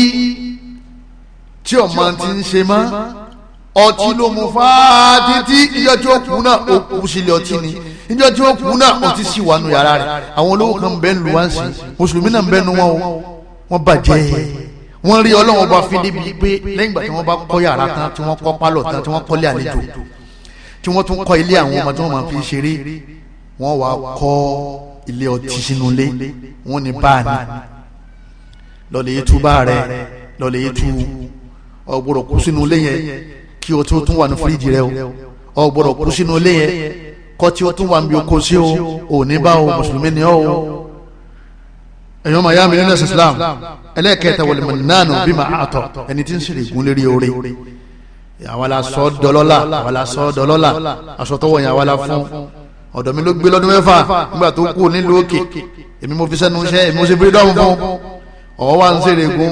tí ọmọ ti ń ṣe mọ́ ọtí ló mú fá títí ìjọ tí ó kú náà ó kú sílẹ̀ ọtí ni ìjọ tí ó kú náà ọtí sì wà nù yàrá rẹ̀ àwọn olówó kan bẹ́ẹ̀ ń lu wá sí mùsùlùmí náà ń bẹ́ẹ̀ nu wọn o wọ́n bàjẹ́ wọ́n rí Ọlọ́run bá fi débi pé lẹ́yìn ìgbà tí wọ́n bá kọ́ yàrá tán tí wọ́n kọ́ pálọ̀ tán tí wọ́n kọ́lé àlejò tí wọ́n tún kọ́ ilé àwọn ọmọ tí wọ́n máa fi ṣeré wọ́n wá kọ́ ilé ọtí sínú ilé wọ́n ní báàní lọ́lẹ̀ yẹn tú bá rẹ̀ lọ́lẹ̀ yẹn tú ọgbọ́dọ̀ kú sínú ilé yẹn kí o tún wà ní fíríjì rẹ o gbọ́dọ̀ kú sínú ilé yẹn kọ́ tí o tún wà níbi oko sí o ò ní bá o mùsùlùmí ni o ẹ̀yọ́ máa yá mi nínú Islam ẹlẹ́ẹ̀kẹta wal mannanu bima a'ta ẹni tí ń ṣe ìgún lérí oore àwa la sọ dọlọ́lá aṣọ tọwọ́ yẹn àwa la fún ọ̀dọ̀ mi ló gbé lọ́dún 6 nígbà tó kú nílùú òkè èmi mo fi sẹ́nu iṣẹ́ èmi mo ṣe fi dọ́hùn fún ọ̀wọ́ wa ń ṣe ìgún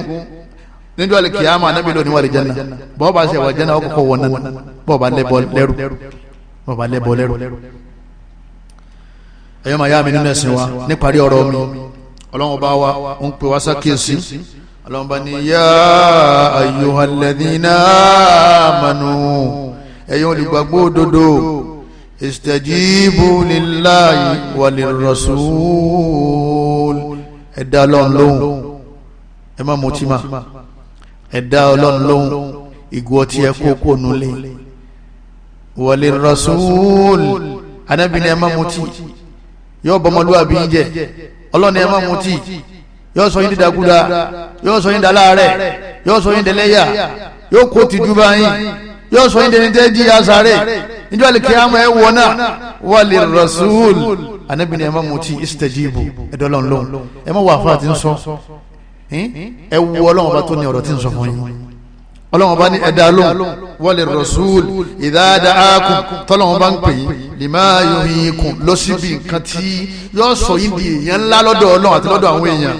níjọ́ àlè kìámà Ànábì ló ní wà lè jẹ́nà bọ́ọ̀ bá ṣe wà jẹ́nà ọkọ̀ wọ̀ náà bọ́ọ̀ bá lẹ́bọ̀ lẹ́rù ẹ̀yọ́ máa yá mi nínú ẹ̀sìn wa níparí ọ̀rọ̀ mi ọlọ́run bá wa ń pè wá sákèsí ọlọ́run bá ní yá ayyuhalladhina amanu ẹ̀yin olùgbàgbọ́ òdodo istajibu lillahi walirrasul ẹ̀dá ọlọ́run lóhùn ẹ má mutí ma ẹ̀dá ọlọ́run lóhùn ìgò ọtí ẹ kó nulẹ̀ walirrasul Ànábì ní ẹ má mutí yóò bọmọlúwàbí jẹ ọlọ́ni ẹ má mutí yóò sọ yín dídàgúdà yóò sọ yín dàláàrẹ̀ yóò sọ yín dẹlẹ́yà yóò kó tìjú báyìí yóò sọ yín dẹni di asáré níjọ́ àlè kíámà ẹ wọ̀ náà wàlẹ̀ rasul Ànábì ní ẹ má mutí istajibu ẹ̀dọ́lọ́n lóhùn ẹ má wà fún àti ń sọ ẹ wù ọlọ́run bá tó ní ọ̀rọ̀ tí ń sọ fún yín ọlọ́run bá ní ẹ̀dá lóhùn wàlẹ̀ rasul idha da'akum tọ́lọ́run bá ń pè yín lima yuhyikum lọ síbi nǹkan tí yóò sọ yín di èèyàn ńlá lọ́dọ̀ ọlọ́run àti lọ́dọ̀ àwọn èèyàn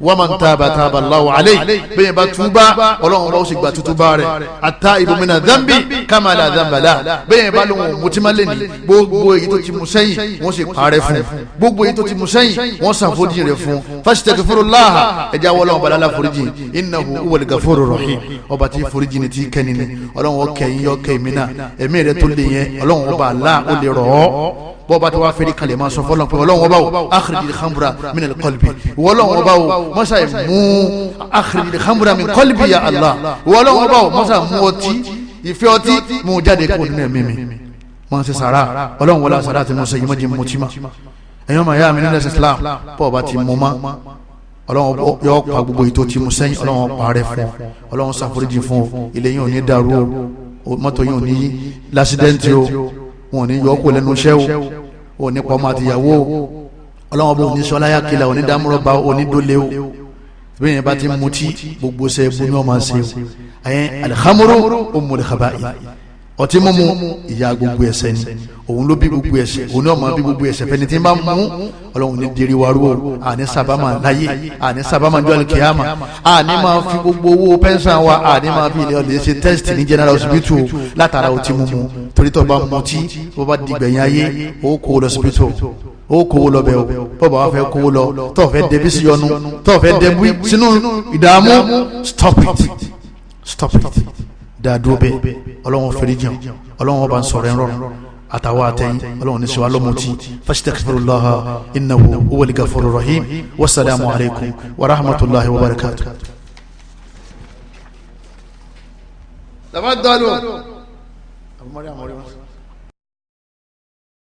wa man taba taba Allahu alayhi bẹ́ẹ̀ bá túbá ọlọ́run bá ó sì gba tútúbá rẹ̀ at-taibu mina dhanbi kama la dhanba lahu bẹ́ẹ̀ bá lóhun mùtímálẹ̀ ní gbogbo èyí tó ti mú sẹ́yìn wọ́n sì parẹ́ fún gbogbo èyí tó ti mú sẹ́yìn wọ́n ṣàforíjì rẹ̀ fún fastaghfirullaha ẹja wọlọ́run bá lálá foríjì innahu huwal ghafurur rahim ọba tí foríjì ni tí kẹ́ni ni ọlọ́run ó kẹ́yìn yọ kẹ́yìn mi náà ẹ̀mí rẹ̀ tó lè yẹn ọlọ́run ọba Allah ó lè rọ̀ ọ́ bọ́ọ̀bá tí wàá fẹ́rí kalẹ̀ máa sọ fọlọ́n pé ọlọ́run ọba o akhrijil khamra min al-qalbi ọlọ́run ọba o mọ́sá mú akhrijil khamra min qalbi ya Allah ọlọ́run ọba o mọ́sá mú ọtí ìfẹ́ ọtí mú jáde kó nínú ẹ̀mí mi wọ́n ti sàrà ọlọ́run wọlé sàrà tí mo sọ yìí mọ́jì mú tí ma ẹ̀yọ́ màá yá mi nílẹ̀ Islam bọ́ọ̀bá ti mú ma ọlọ́run yọ pa gbogbo ètò tí mo sẹ́yìn ọlọ́run parẹ́ fún ọlọ́run ṣàforíjì fún ilé yìí ò ní dàrú o mọ́tò yìí ò ní lásídẹ́ǹtì o wọn ní yọkó lẹ́nu iṣẹ́ o ní pọmọ àtìyàwó ọlọ́wọ́n bó ní sọláyà kìlà òní dámúrọ̀bá òní dólé o bẹ́ẹ̀ yẹn bá ti mutí gbogbo ṣe bú ní ọmọ ṣe o ẹ̀yẹn alhamuru ummul khaba'ith ọtí mímu ìyá gbogbo ẹ̀ṣẹ̀ ni òun ló bí gbogbo ẹ̀ṣẹ̀ òun náà máa bí gbogbo ẹ̀ṣẹ̀ fẹ́ni tí ń bá mú ọlọ́run ní dèrè wa rú o àní sábàmà láyé àní sábàmà jọ́lì kìámà àní máa fi gbogbo owó pẹ́ńsán wa àní máa fi ilé ọ̀lẹ́ ṣe test ní general hospital látara ọtí mímu torí tó bá mutí bó bá dìgbẹ̀yìn ayé ó kó lọ hospital ó kó lọ bẹ̀ o bọ́ọ̀bà wa fẹ́ kó lọ tó fẹ́ dẹbi sí yọnu tó fẹ́ dẹbi sínú ìdààmú stop it dáadúró bẹ́ẹ̀ ọlọ́run fẹ́rí jẹun ọlọ́run ọba ń sọ̀rọ̀ ẹ̀ rọrùn àtàwọn àtẹ̀yìn ọlọ́run ní sèwá lọ́mùtí fastaghfirullaha innahu huwal ghafurur rahim wasalaamu alaykum wa rahmatulahi wa barakatuh. Tafaddalu.